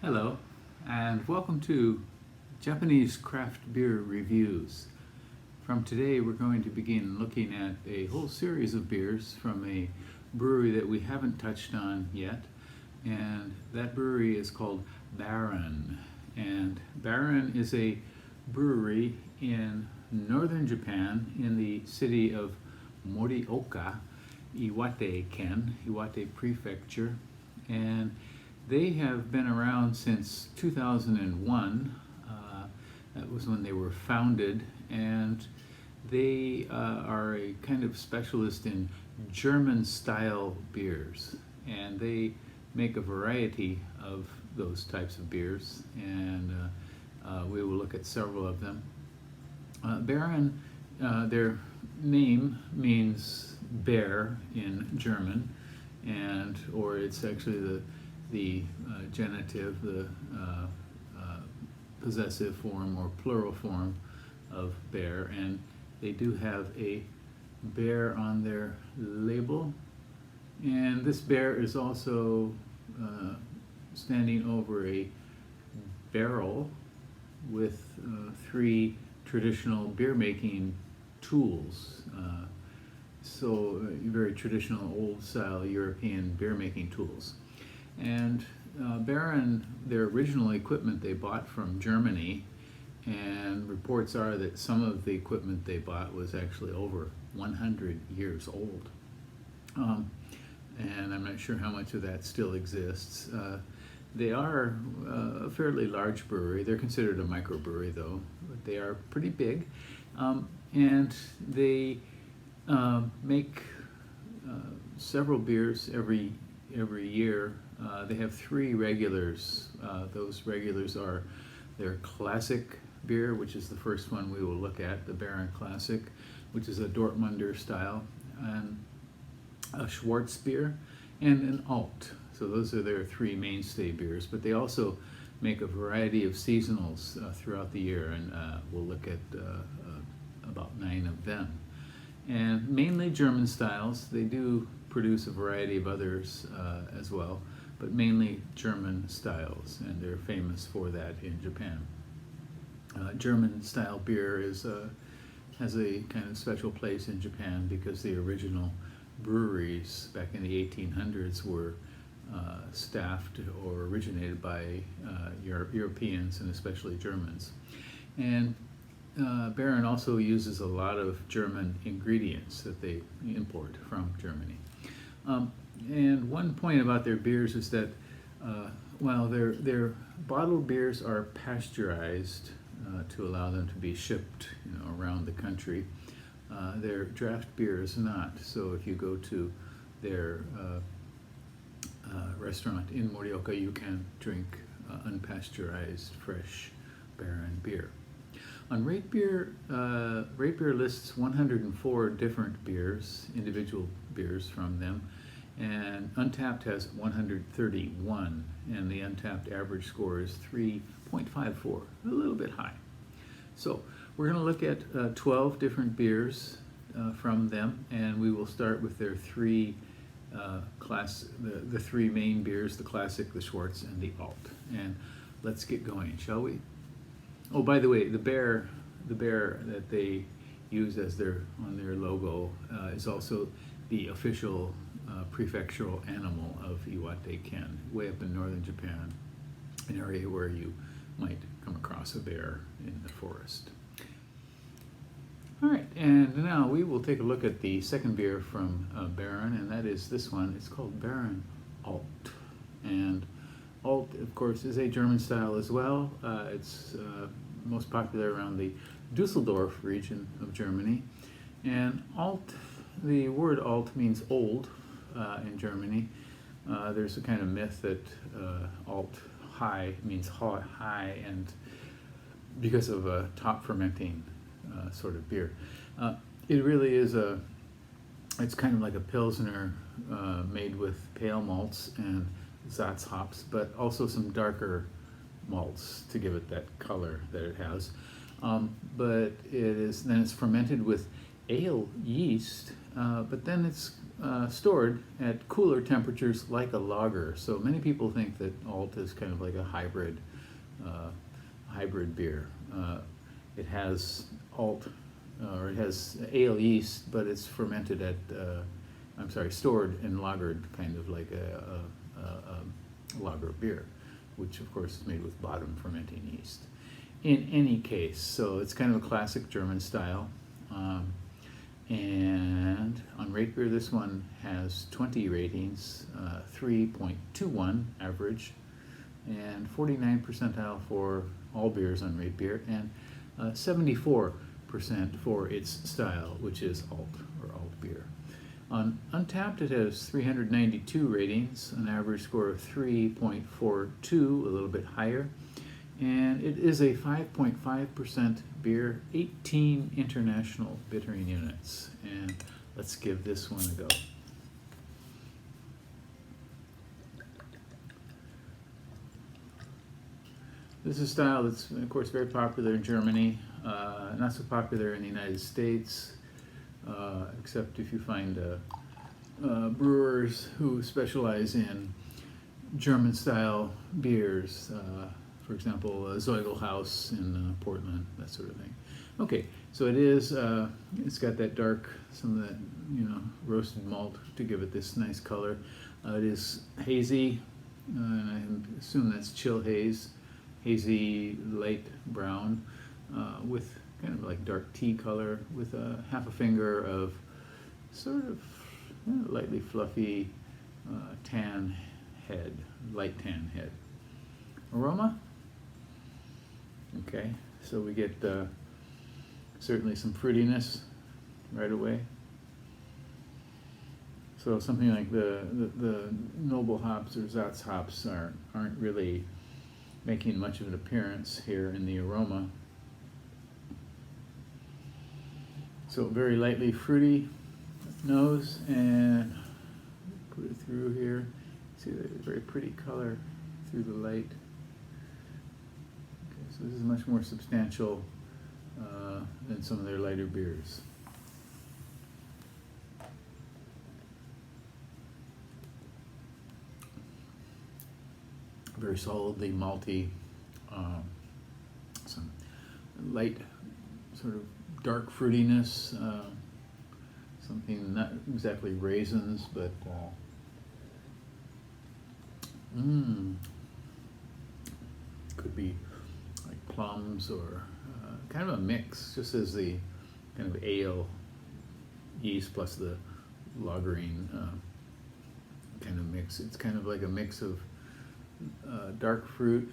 Hello, and welcome to Japanese craft beer reviews. From today, we're going to begin looking at a whole series of beers from a brewery that we haven't touched on yet, and that brewery is called Baeren. And Baeren is a brewery in northern Japan in the city of Morioka, Iwate-ken, Iwate Prefecture, and they have been around since 2001. That was when they were founded, and they are a kind of specialist in German-style beers, and they make a variety of those types of beers, and we will look at several of them. Baeren, their name means bear in German, or it's actually the genitive, the possessive form or plural form of bear, and they do have a bear on their label, and this bear is also standing over a barrel with three traditional beer making tools, very traditional old style European beer making tools. And Baeren, their original equipment they bought from Germany, and reports are that some of the equipment they bought was actually over 100 years old. And I'm not sure how much of that still exists. They are a fairly large brewery. They're considered a microbrewery though, but they are pretty big. And they make several beers every year. They have three regulars. Those regulars are their classic beer, which is the first one we will look at, the Baeren Classic, which is a Dortmunder style, and a Schwarzbier, and an Alt. So those are their three mainstay beers, but they also make a variety of seasonals throughout the year, and we'll look at about 9 of them. And mainly German styles. They do produce a variety of others as well, but mainly German styles, and they're famous for that in Japan. German style beer has a kind of special place in Japan because the original breweries back in the 1800s were staffed or originated by Europeans, and especially Germans. And Baeren also uses a lot of German ingredients that they import from Germany. And one point about their beers is that while their bottled beers are pasteurized to allow them to be shipped around the country, their draft beer is not. So if you go to their restaurant in Morioka, you can drink unpasteurized, fresh Baeren beer. On RateBeer, RateBeer lists 104 different beers, individual beers from them, and Untapped has 131, and the Untapped average score is 3.54, a little bit high. So we're going to look at 12 different beers from them, and we will start with their three the three main beers: the Classic, the Schwartz, and the Alt. And let's get going, shall we? Oh, by the way, the bear that they use as on their logo is also the official prefectural animal of Iwate-ken, way up in northern Japan, an area where you might come across a bear in the forest. All right, and now we will take a look at the second beer from Baeren, and that is this one. It's called Baeren Alt. And Alt, of course, is a German style as well. It's most popular around the Dusseldorf region of Germany. And Alt, the word Alt means old in Germany. There's a kind of myth that Alt high means high, and because of a top fermenting sort of beer. It really is it's kind of like a Pilsner made with pale malts and Satz hops, but also some darker malts to give it that color that it has. But it's fermented with ale yeast, but then it's stored at cooler temperatures like a lager. So many people think that Alt is kind of like a hybrid beer. It has Alt, or it has ale yeast, but it's fermented at, stored and lagered, kind of like a lager beer, which of course is made with bottom fermenting yeast. In any case, so it's kind of a classic German style. And on RateBeer, this one has 20 ratings, 3.21 average, and 49 percentile for all beers on RateBeer, and 74% for its style, which is Alt or Alt beer. On Untapped, it has 392 ratings, an average score of 3.42, a little bit higher. And it is a 5.5% beer, 18 international bittering units. And let's give this one a go. This is a style that's, of course, very popular in Germany, not so popular in the United States, except if you find brewers who specialize in German-style beers. For example, Zeugelhaus in Portland, that sort of thing. Okay, so it is, it's got that dark, some of that, roasted malt to give it this nice color. It is hazy, and I assume that's chill haze, hazy light brown, with kind of like dark tea color, with half a finger of sort of lightly fluffy tan head, light tan head. Aroma? Okay, so we get certainly some fruitiness right away. So something like the noble hops or Satz hops aren't really making much of an appearance here in the aroma. So very lightly fruity nose, and put it through here. See the very pretty color through the light. So this is much more substantial than some of their lighter beers. Very solidly malty, some light sort of dark fruitiness, something not exactly raisins, but could be like plums, or kind of a mix, just as the kind of ale yeast plus the lagering kind of mix. It's kind of like a mix of dark fruit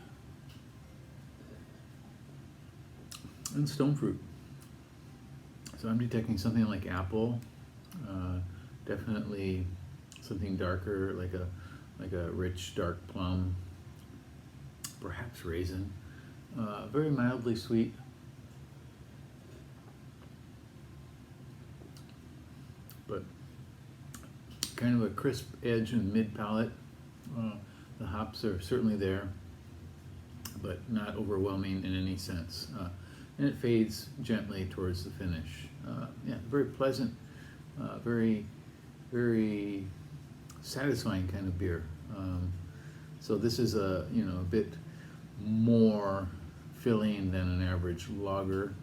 and stone fruit. So I'm detecting something like apple, definitely something darker, like a rich dark plum, perhaps raisin. Very mildly sweet. But kind of a crisp edge and mid palate. The hops are certainly there, but not overwhelming in any sense. And it fades gently towards the finish. Yeah, very pleasant, very, very satisfying kind of beer. So this is a bit more filling than an average lager,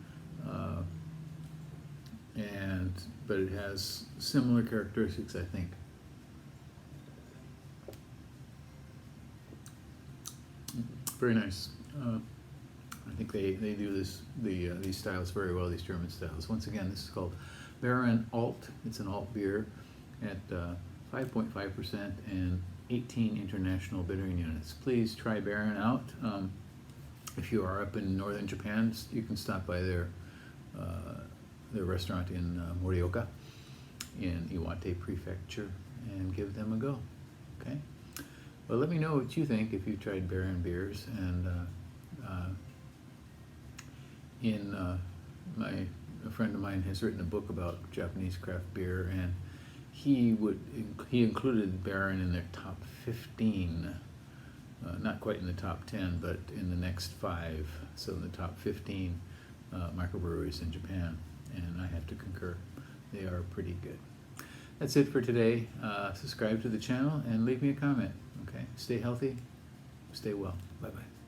but it has similar characteristics, I think. Very nice. I think they do these styles very well, these German styles. Once again, this is called Baeren Alt. It's an alt beer at 5.5% and 18 international bittering units. Please try Baeren out. If you are up in northern Japan, you can stop by their restaurant in Morioka in Iwate Prefecture and give them a go. Okay. Well, let me know what you think if you've tried Baeren beers, and a friend of mine has written a book about Japanese craft beer, and he included Baeren in their top 15, not quite in the top 10, but in the next 5, so in the top 15 microbreweries in Japan, and I have to concur, they are pretty good. That's it for today. Subscribe to the channel and leave me a comment. Okay, stay healthy, stay well. Bye-bye.